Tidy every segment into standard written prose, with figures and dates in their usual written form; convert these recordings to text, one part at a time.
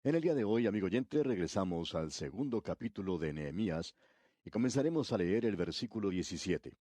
En el día de hoy, amigo oyente, regresamos al segundo capítulo de Nehemías y comenzaremos a leer el versículo 17.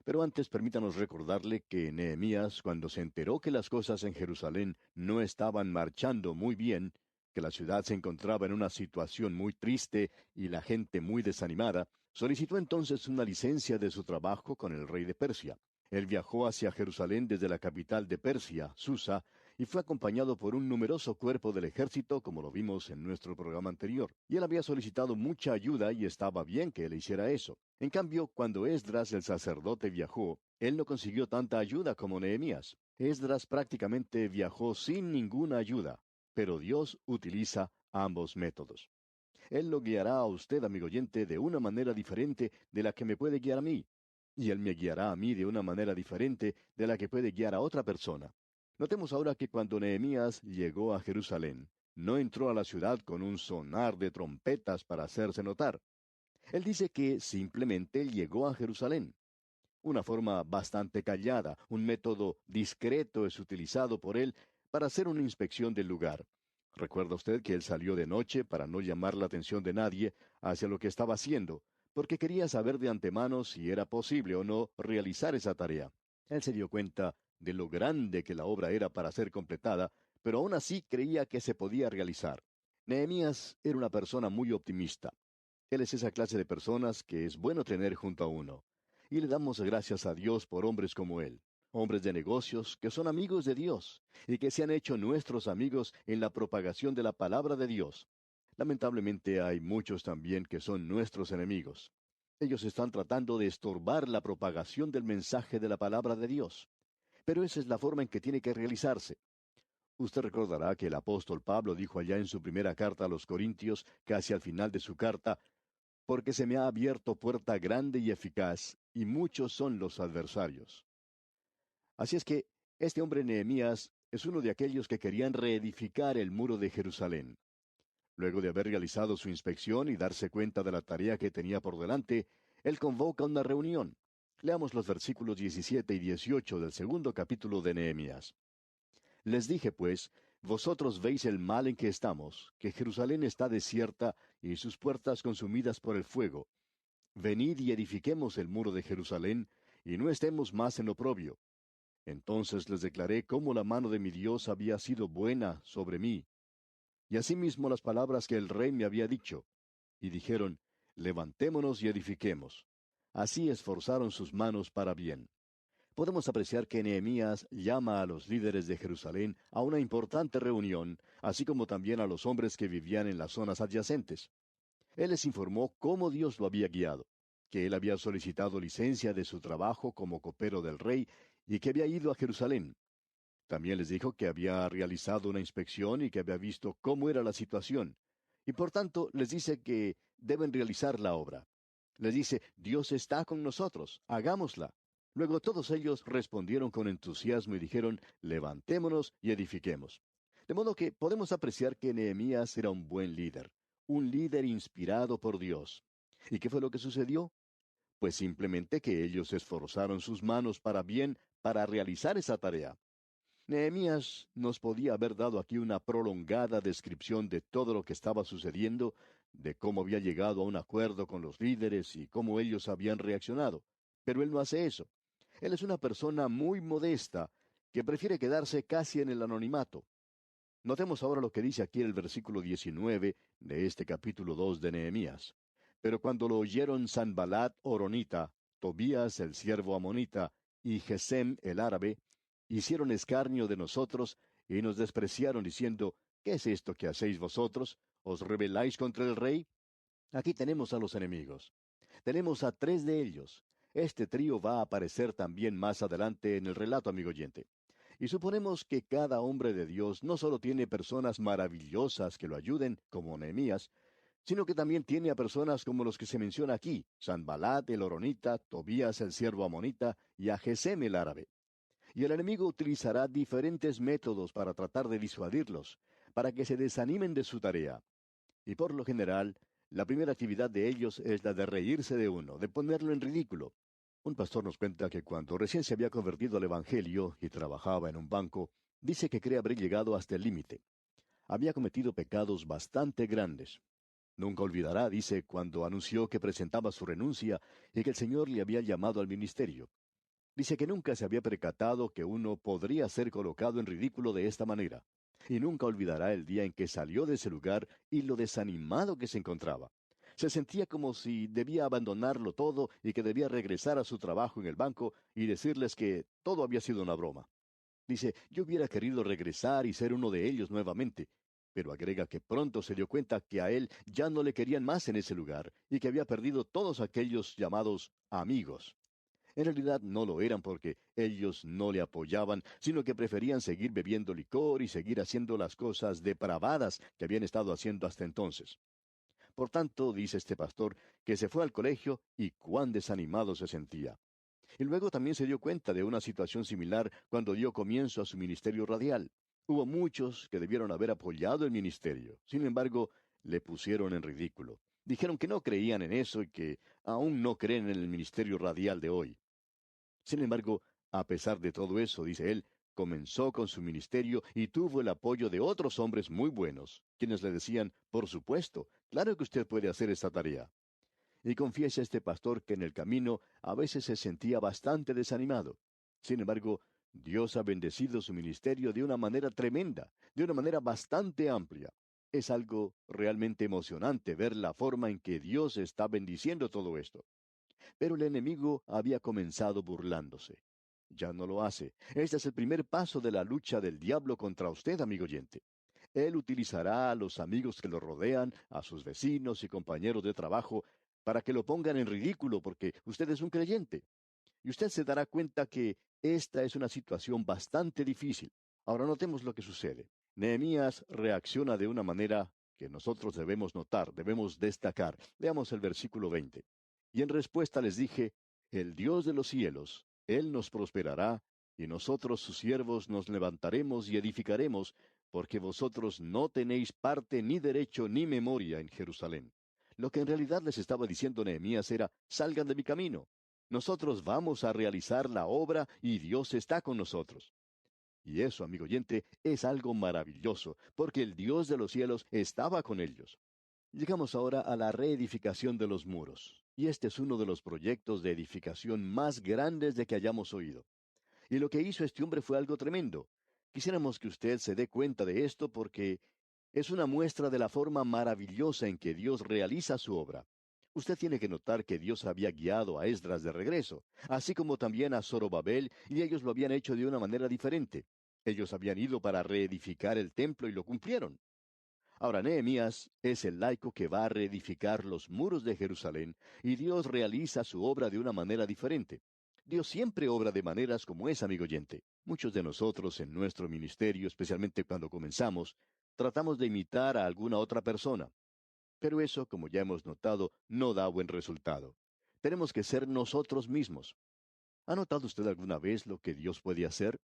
Pero antes permítanos recordarle que Nehemías, cuando se enteró que las cosas en Jerusalén no estaban marchando muy bien, que la ciudad se encontraba en una situación muy triste y la gente muy desanimada, solicitó entonces una licencia de su trabajo con el rey de Persia. Él viajó hacia Jerusalén desde la capital de Persia, Susa, y fue acompañado por un numeroso cuerpo del ejército, como lo vimos en nuestro programa anterior. Y él había solicitado mucha ayuda y estaba bien que él hiciera eso. En cambio, cuando Esdras el sacerdote viajó, él no consiguió tanta ayuda como Nehemías. Esdras prácticamente viajó sin ninguna ayuda, pero Dios utiliza ambos métodos. Él lo guiará a usted, amigo oyente, de una manera diferente de la que me puede guiar a mí. Y Él me guiará a mí de una manera diferente de la que puede guiar a otra persona. Notemos ahora que cuando Nehemías llegó a Jerusalén, no entró a la ciudad con un sonar de trompetas para hacerse notar. Él dice que simplemente llegó a Jerusalén. Una forma bastante callada, un método discreto es utilizado por él para hacer una inspección del lugar. Recuerda usted que él salió de noche para no llamar la atención de nadie hacia lo que estaba haciendo, porque quería saber de antemano si era posible o no realizar esa tarea. Él se dio cuenta de lo grande que la obra era para ser completada, pero aún así creía que se podía realizar. Nehemías era una persona muy optimista. Él es esa clase de personas que es bueno tener junto a uno. Y le damos gracias a Dios por hombres como él, hombres de negocios que son amigos de Dios y que se han hecho nuestros amigos en la propagación de la palabra de Dios. Lamentablemente hay muchos también que son nuestros enemigos. Ellos están tratando de estorbar la propagación del mensaje de la palabra de Dios. Pero esa es la forma en que tiene que realizarse. Usted recordará que el apóstol Pablo dijo allá en su primera carta a los Corintios, casi al final de su carta, porque se me ha abierto puerta grande y eficaz, y muchos son los adversarios. Así es que este hombre Nehemías es uno de aquellos que querían reedificar el muro de Jerusalén. Luego de haber realizado su inspección y darse cuenta de la tarea que tenía por delante, él convoca una reunión. Leamos los versículos 17 y 18 del segundo capítulo de Nehemías. Les dije, pues, vosotros veis el mal en que estamos, que Jerusalén está desierta y sus puertas consumidas por el fuego. Venid y edifiquemos el muro de Jerusalén, y no estemos más en oprobio. Entonces les declaré cómo la mano de mi Dios había sido buena sobre mí, y asimismo las palabras que el rey me había dicho. Y dijeron, levantémonos y edifiquemos. Así esforzaron sus manos para bien. Podemos apreciar que Nehemías llama a los líderes de Jerusalén a una importante reunión, así como también a los hombres que vivían en las zonas adyacentes. Él les informó cómo Dios lo había guiado, que él había solicitado licencia de su trabajo como copero del rey y que había ido a Jerusalén. También les dijo que había realizado una inspección y que había visto cómo era la situación. Y por tanto les dice que deben realizar la obra. Les dice, Dios está con nosotros, hagámosla. Luego todos ellos respondieron con entusiasmo y dijeron, levantémonos y edifiquemos. De modo que podemos apreciar que Nehemías era un líder inspirado por Dios. ¿Y qué fue lo que sucedió? Pues simplemente que ellos esforzaron sus manos para bien para realizar esa tarea. Nehemías nos podía haber dado aquí una prolongada descripción de todo lo que estaba sucediendo, de cómo había llegado a un acuerdo con los líderes y cómo ellos habían reaccionado. Pero él no hace eso. Él es una persona muy modesta, que prefiere quedarse casi en el anonimato. Notemos ahora lo que dice aquí el versículo 19 de este capítulo 2 de Nehemías. Pero cuando lo oyeron Sanballat horonita, Tobías el siervo amonita y Gesem el árabe, hicieron escarnio de nosotros y nos despreciaron diciendo, ¿qué es esto que hacéis vosotros? ¿Os rebeláis contra el rey? Aquí tenemos a los enemigos. Tenemos a tres de ellos. Este trío va a aparecer también más adelante en el relato, amigo oyente. Y suponemos que cada hombre de Dios no solo tiene personas maravillosas que lo ayuden, como Nehemías, sino que también tiene a personas como los que se menciona aquí, Sanballat el horonita, Tobías el siervo amonita y a Gesem el árabe. Y el enemigo utilizará diferentes métodos para tratar de disuadirlos, para que se desanimen de su tarea. Y por lo general, la primera actividad de ellos es la de reírse de uno, de ponerlo en ridículo. Un pastor nos cuenta que cuando recién se había convertido al Evangelio y trabajaba en un banco, dice que cree haber llegado hasta el límite. había cometido pecados bastante grandes. Nunca olvidará, dice, cuando anunció que presentaba su renuncia y que el Señor le había llamado al ministerio. Dice que nunca se había percatado que uno podría ser colocado en ridículo de esta manera. Y nunca olvidará el día en que salió de ese lugar y lo desanimado que se encontraba. Se sentía como si debía abandonarlo todo y que debía regresar a su trabajo en el banco y decirles que todo había sido una broma. Dice, yo hubiera querido regresar y ser uno de ellos nuevamente, pero agrega que pronto se dio cuenta que a él ya no le querían más en ese lugar y que había perdido todos aquellos llamados amigos. En realidad no lo eran porque ellos no le apoyaban, sino que preferían seguir bebiendo licor y seguir haciendo las cosas depravadas que habían estado haciendo hasta entonces. Por tanto, dice este pastor, que se fue al colegio y cuán desanimado se sentía. Y luego también se dio cuenta de una situación similar cuando dio comienzo a su ministerio radial. Hubo muchos que debieron haber apoyado el ministerio. Sin embargo, le pusieron en ridículo. Dijeron que no creían en eso y que aún no creen en el ministerio radial de hoy. Sin embargo, a pesar de todo eso, dice él, comenzó con su ministerio y tuvo el apoyo de otros hombres muy buenos, quienes le decían, por supuesto, claro que usted puede hacer esta tarea. Y confiesa este pastor que en el camino a veces se sentía bastante desanimado. Sin embargo, Dios ha bendecido su ministerio de una manera tremenda, de una manera bastante amplia. Es algo realmente emocionante ver la forma en que Dios está bendiciendo todo esto. Pero el enemigo había comenzado burlándose. Ya no lo hace. Este es el primer paso de la lucha del diablo contra usted, amigo oyente. Él utilizará a los amigos que lo rodean, a sus vecinos y compañeros de trabajo, para que lo pongan en ridículo porque usted es un creyente. Y usted se dará cuenta que esta es una situación bastante difícil. Ahora notemos lo que sucede. Nehemías reacciona de una manera que nosotros debemos notar, debemos destacar. Veamos el versículo 20. Y en respuesta les dije, el Dios de los cielos, Él nos prosperará, y nosotros sus siervos nos levantaremos y edificaremos, porque vosotros no tenéis parte ni derecho ni memoria en Jerusalén. Lo que en realidad les estaba diciendo Nehemías era, salgan de mi camino. Nosotros vamos a realizar la obra y Dios está con nosotros. Y eso, amigo oyente, es algo maravilloso, porque el Dios de los cielos estaba con ellos. Llegamos ahora a la reedificación de los muros, y este es uno de los proyectos de edificación más grandes de que hayamos oído. Y lo que hizo este hombre fue algo tremendo. Quisiéramos que usted se dé cuenta de esto porque es una muestra de la forma maravillosa en que Dios realiza su obra. Usted tiene que notar que Dios había guiado a Esdras de regreso, así como también a Zorobabel, y ellos lo habían hecho de una manera diferente. Ellos habían ido para reedificar el templo y lo cumplieron. Ahora Nehemías es el laico que va a reedificar los muros de Jerusalén, y Dios realiza su obra de una manera diferente. Dios siempre obra de maneras como esa, amigo oyente. Muchos de nosotros en nuestro ministerio, especialmente cuando comenzamos, tratamos de imitar a alguna otra persona. Pero eso, como ya hemos notado, no da buen resultado. Tenemos que ser nosotros mismos. ¿Ha notado usted alguna vez lo que Dios puede hacer?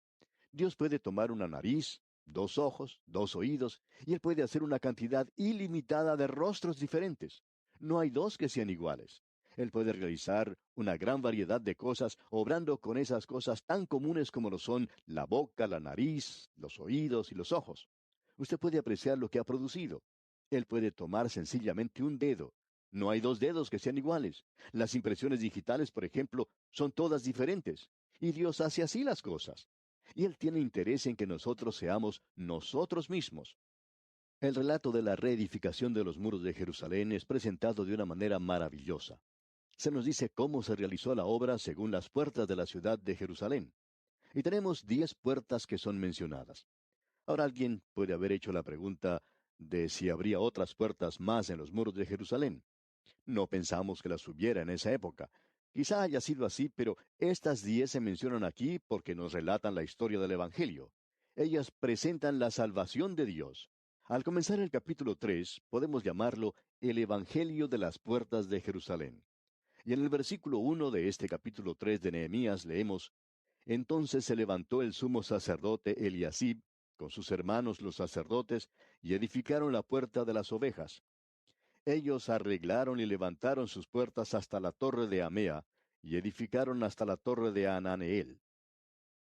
Dios puede tomar una nariz, dos ojos, dos oídos, y Él puede hacer una cantidad ilimitada de rostros diferentes. No hay dos que sean iguales. Él puede realizar una gran variedad de cosas, obrando con esas cosas tan comunes como lo son la boca, la nariz, los oídos y los ojos. Usted puede apreciar lo que ha producido. Él puede tomar sencillamente un dedo. No hay dos dedos que sean iguales. Las impresiones digitales, por ejemplo, son todas diferentes. Y Dios hace así las cosas. Y Él tiene interés en que nosotros seamos nosotros mismos. El relato de la reedificación de los muros de Jerusalén es presentado de una manera maravillosa. Se nos dice cómo se realizó la obra según las puertas de la ciudad de Jerusalén. Y tenemos 10 puertas que son mencionadas. Ahora alguien puede haber hecho la pregunta de si habría otras puertas más en los muros de Jerusalén. No pensamos que las hubiera en esa época. Quizá haya sido así, pero estas 10 se mencionan aquí porque nos relatan la historia del Evangelio. Ellas presentan la salvación de Dios. Al comenzar el capítulo 3, podemos llamarlo el Evangelio de las puertas de Jerusalén. Y en el versículo 1 de este capítulo 3 de Nehemías leemos, Entonces se levantó el sumo sacerdote Eliasib, con sus hermanos los sacerdotes, y edificaron la puerta de las ovejas. Ellos arreglaron y levantaron sus puertas hasta la torre de Amea, y edificaron hasta la torre de Ananeel.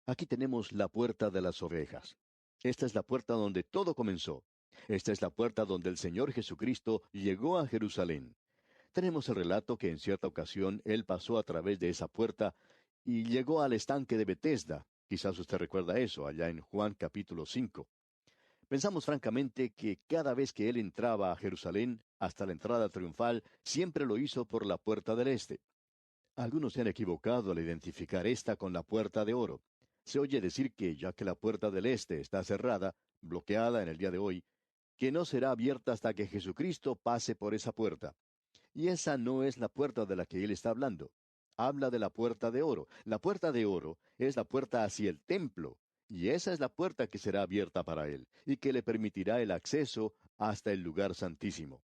Aquí tenemos la puerta de las ovejas. Esta es la puerta donde todo comenzó. Esta es la puerta donde el Señor Jesucristo llegó a Jerusalén. Tenemos el relato que en cierta ocasión Él pasó a través de esa puerta y llegó al estanque de Betesda. Quizás usted recuerda eso, allá en Juan capítulo 5. Pensamos francamente que cada vez que Él entraba a Jerusalén, hasta la entrada triunfal, siempre lo hizo por la puerta del este. Algunos se han equivocado al identificar esta con la puerta de oro. Se oye decir que ya que la puerta del este está cerrada, bloqueada en el día de hoy, que no será abierta hasta que Jesucristo pase por esa puerta. Y esa no es la puerta de la que él está hablando. Habla de la puerta de oro. La puerta de oro es la puerta hacia el templo, y esa es la puerta que será abierta para él, y que le permitirá el acceso hasta el lugar santísimo.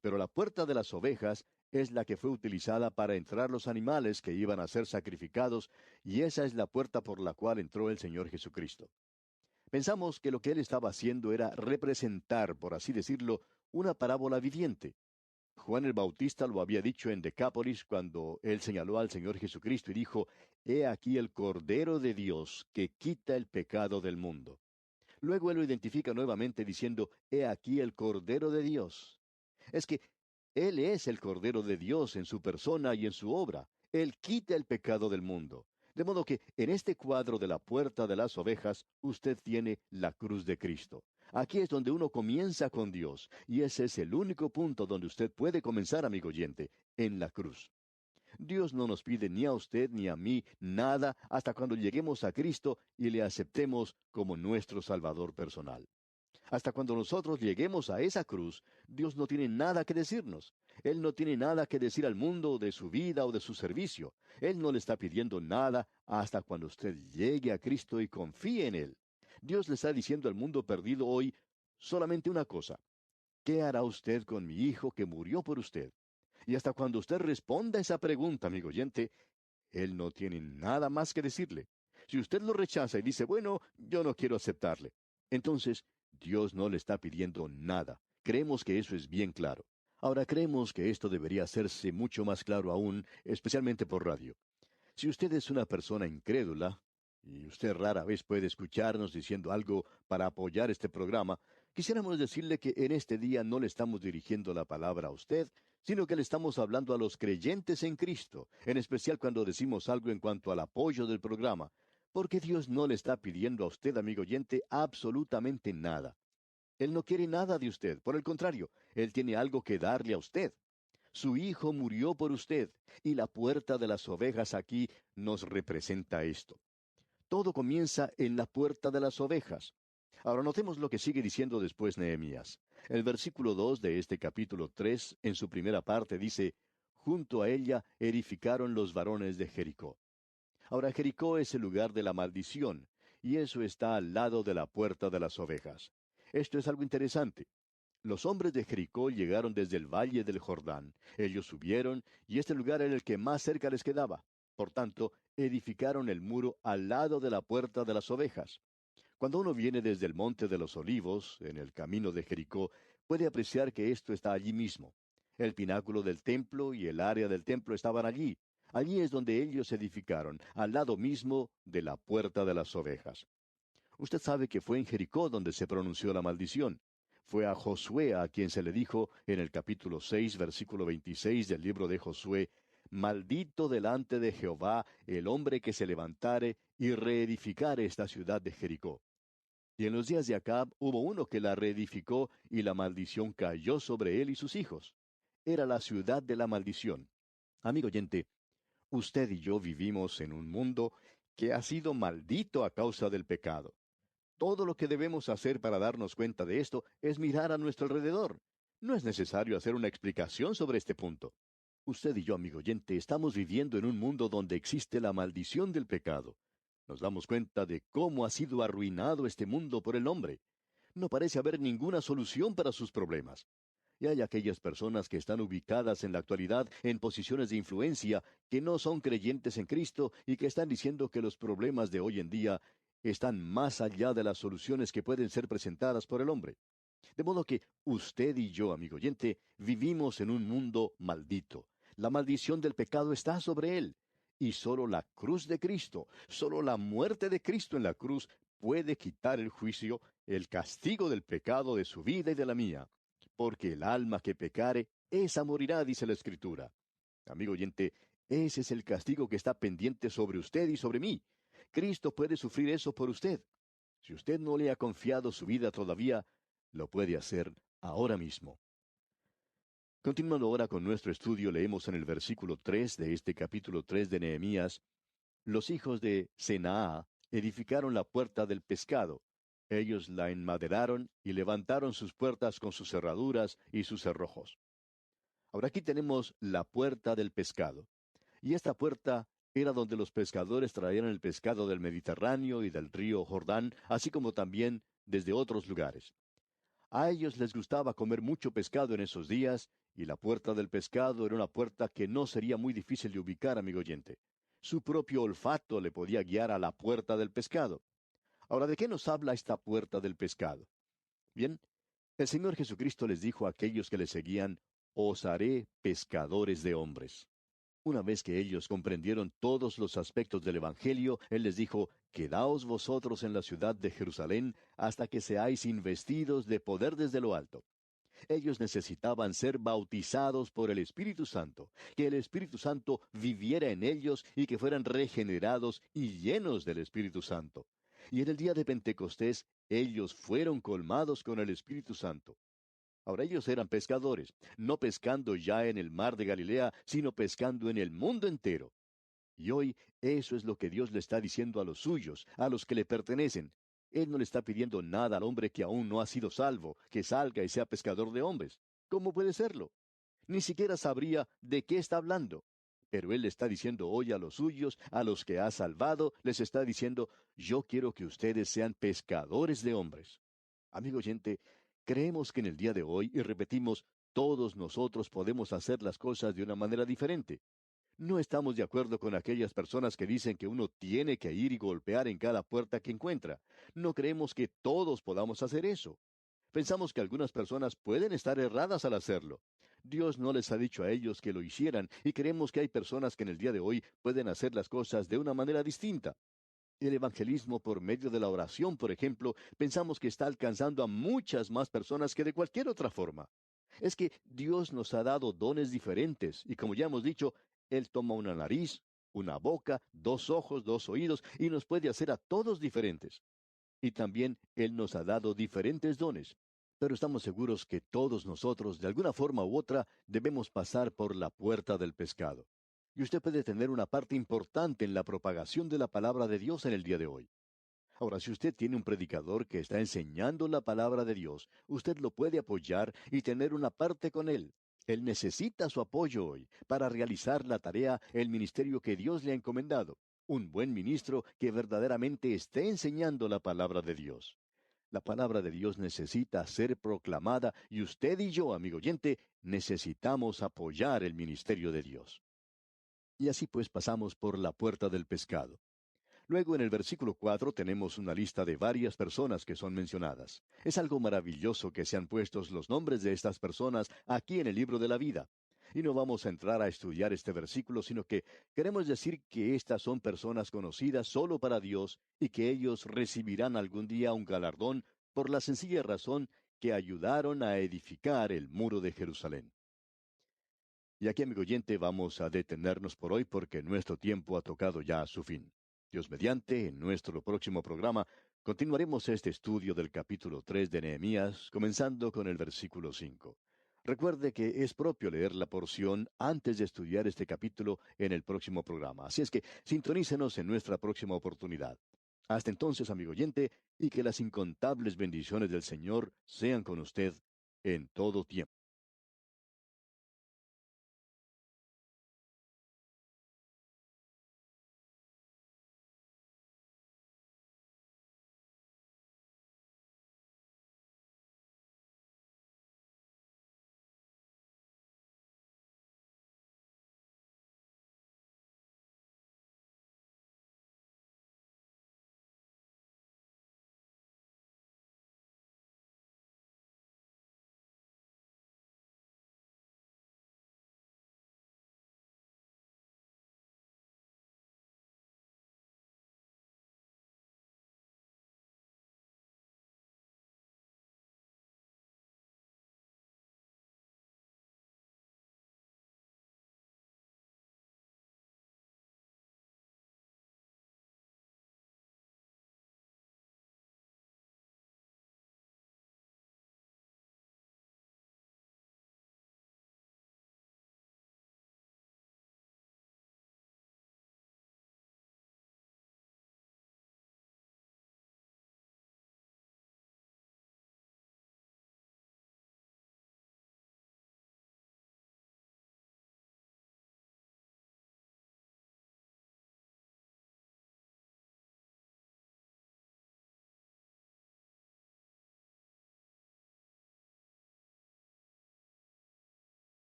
Pero la puerta de las ovejas es la que fue utilizada para entrar los animales que iban a ser sacrificados, y esa es la puerta por la cual entró el Señor Jesucristo. Pensamos que lo que él estaba haciendo era representar, por así decirlo, una parábola viviente. Juan el Bautista lo había dicho en Decápolis cuando él señaló al Señor Jesucristo y dijo, He aquí el Cordero de Dios que quita el pecado del mundo. Luego él lo identifica nuevamente diciendo, He aquí el Cordero de Dios. Es que Él es el Cordero de Dios en su persona y en su obra. Él quita el pecado del mundo. De modo que en este cuadro de la puerta de las ovejas, usted tiene la cruz de Cristo. Aquí es donde uno comienza con Dios, y ese es el único punto donde usted puede comenzar, amigo oyente, en la cruz. Dios no nos pide ni a usted ni a mí nada hasta cuando lleguemos a Cristo y le aceptemos como nuestro Salvador personal. Hasta cuando nosotros lleguemos a esa cruz, Dios no tiene nada que decirnos. Él no tiene nada que decir al mundo de su vida o de su servicio. Él no le está pidiendo nada hasta cuando usted llegue a Cristo y confíe en Él. Dios le está diciendo al mundo perdido hoy solamente una cosa. ¿Qué hará usted con mi hijo que murió por usted? Y hasta cuando usted responda a esa pregunta, amigo oyente, Él no tiene nada más que decirle. Si usted lo rechaza y dice, bueno, yo no quiero aceptarle, entonces Dios no le está pidiendo nada. Creemos que eso es bien claro. Ahora creemos que esto debería hacerse mucho más claro aún, especialmente por radio. Si usted es una persona incrédula, y usted rara vez puede escucharnos diciendo algo para apoyar este programa, quisiéramos decirle que en este día no le estamos dirigiendo la palabra a usted, sino que le estamos hablando a los creyentes en Cristo, en especial cuando decimos algo en cuanto al apoyo del programa, porque Dios no le está pidiendo a usted, amigo oyente, absolutamente nada. Él no quiere nada de usted, por el contrario, Él tiene algo que darle a usted. Su Hijo murió por usted, y la puerta de las ovejas aquí nos representa esto. Todo comienza en la puerta de las ovejas. Ahora notemos lo que sigue diciendo después Nehemías. El versículo 2 de este capítulo 3, en su primera parte, dice, Junto a ella edificaron los varones de Jericó. Ahora Jericó es el lugar de la maldición, y eso está al lado de la puerta de las ovejas. Esto es algo interesante. Los hombres de Jericó llegaron desde el valle del Jordán. Ellos subieron, y este lugar era el que más cerca les quedaba. Por tanto, edificaron el muro al lado de la puerta de las ovejas. Cuando uno viene desde el Monte de los Olivos, en el camino de Jericó, puede apreciar que esto está allí mismo. El pináculo del templo y el área del templo estaban allí. Allí es donde ellos edificaron, al lado mismo de la puerta de las ovejas. Usted sabe que fue en Jericó donde se pronunció la maldición. Fue a Josué a quien se le dijo en el capítulo 6, versículo 26 del libro de Josué, Maldito delante de Jehová el hombre que se levantare y reedificare esta ciudad de Jericó. Y en los días de Acab hubo uno que la reedificó y la maldición cayó sobre él y sus hijos. Era la ciudad de la maldición. Amigo oyente, usted y yo vivimos en un mundo que ha sido maldito a causa del pecado. Todo lo que debemos hacer para darnos cuenta de esto es mirar a nuestro alrededor. No es necesario hacer una explicación sobre este punto. Usted y yo, amigo oyente, estamos viviendo en un mundo donde existe la maldición del pecado. Nos damos cuenta de cómo ha sido arruinado este mundo por el hombre. No parece haber ninguna solución para sus problemas. Y hay aquellas personas que están ubicadas en la actualidad en posiciones de influencia que no son creyentes en Cristo y que están diciendo que los problemas de hoy en día están más allá de las soluciones que pueden ser presentadas por el hombre. De modo que usted y yo, amigo oyente, vivimos en un mundo maldito. La maldición del pecado está sobre él. Y solo la cruz de Cristo, solo la muerte de Cristo en la cruz puede quitar el juicio, el castigo del pecado de su vida y de la mía. Porque el alma que pecare, esa morirá, dice la Escritura. Amigo oyente, ese es el castigo que está pendiente sobre usted y sobre mí. Cristo puede sufrir eso por usted. Si usted no le ha confiado su vida todavía, lo puede hacer ahora mismo. Continuando ahora con nuestro estudio, leemos en el versículo 3 de este capítulo 3 de Nehemías: los hijos de Senaa edificaron la puerta del pescado. Ellos la enmaderaron y levantaron sus puertas con sus cerraduras y sus cerrojos. Ahora aquí tenemos la puerta del pescado. Y esta puerta era donde los pescadores traían el pescado del Mediterráneo y del río Jordán, así como también desde otros lugares. A ellos les gustaba comer mucho pescado en esos días, y la puerta del pescado era una puerta que no sería muy difícil de ubicar, amigo oyente. Su propio olfato le podía guiar a la puerta del pescado. Ahora, ¿de qué nos habla esta puerta del pescado? Bien, el Señor Jesucristo les dijo a aquellos que le seguían: os haré pescadores de hombres. Una vez que ellos comprendieron todos los aspectos del Evangelio, Él les dijo: quedaos vosotros en la ciudad de Jerusalén hasta que seáis investidos de poder desde lo alto. Ellos necesitaban ser bautizados por el Espíritu Santo, que el Espíritu Santo viviera en ellos y que fueran regenerados y llenos del Espíritu Santo. Y en el día de Pentecostés, ellos fueron colmados con el Espíritu Santo. Ahora ellos eran pescadores, no pescando ya en el mar de Galilea, sino pescando en el mundo entero. Y hoy eso es lo que Dios le está diciendo a los suyos, a los que le pertenecen. Él no le está pidiendo nada al hombre que aún no ha sido salvo, que salga y sea pescador de hombres. ¿Cómo puede serlo? Ni siquiera sabría de qué está hablando. Pero Él le está diciendo hoy a los suyos, a los que ha salvado, les está diciendo: yo quiero que ustedes sean pescadores de hombres. Amigo oyente, creemos que en el día de hoy, y repetimos, todos nosotros podemos hacer las cosas de una manera diferente. No estamos de acuerdo con aquellas personas que dicen que uno tiene que ir y golpear en cada puerta que encuentra. No creemos que todos podamos hacer eso. Pensamos que algunas personas pueden estar erradas al hacerlo. Dios no les ha dicho a ellos que lo hicieran, y creemos que hay personas que en el día de hoy pueden hacer las cosas de una manera distinta. El evangelismo por medio de la oración, por ejemplo, pensamos que está alcanzando a muchas más personas que de cualquier otra forma. Es que Dios nos ha dado dones diferentes, y como ya hemos dicho, Él toma una nariz, una boca, dos ojos, dos oídos, y nos puede hacer a todos diferentes. Y también Él nos ha dado diferentes dones. Pero estamos seguros que todos nosotros, de alguna forma u otra, debemos pasar por la puerta del pescado. Y usted puede tener una parte importante en la propagación de la palabra de Dios en el día de hoy. Ahora, si usted tiene un predicador que está enseñando la palabra de Dios, usted lo puede apoyar y tener una parte con él. Él necesita su apoyo hoy para realizar la tarea, el ministerio que Dios le ha encomendado. Un buen ministro que verdaderamente esté enseñando la palabra de Dios. La palabra de Dios necesita ser proclamada, y usted y yo, amigo oyente, necesitamos apoyar el ministerio de Dios. Y así pues pasamos por la puerta del pescado. Luego en el versículo 4 tenemos una lista de varias personas que son mencionadas. Es algo maravilloso que sean puestos los nombres de estas personas aquí en el libro de la vida. Y no vamos a entrar a estudiar este versículo, sino que queremos decir que estas son personas conocidas solo para Dios, y que ellos recibirán algún día un galardón por la sencilla razón que ayudaron a edificar el muro de Jerusalén. Y aquí, amigo oyente, vamos a detenernos por hoy porque nuestro tiempo ha tocado ya a su fin. Dios mediante, en nuestro próximo programa, continuaremos este estudio del capítulo 3 de Nehemías, comenzando con el versículo 5. Recuerde que es propio leer la porción antes de estudiar este capítulo en el próximo programa. Así es que sintonícenos en nuestra próxima oportunidad. Hasta entonces, amigo oyente, y que las incontables bendiciones del Señor sean con usted en todo tiempo.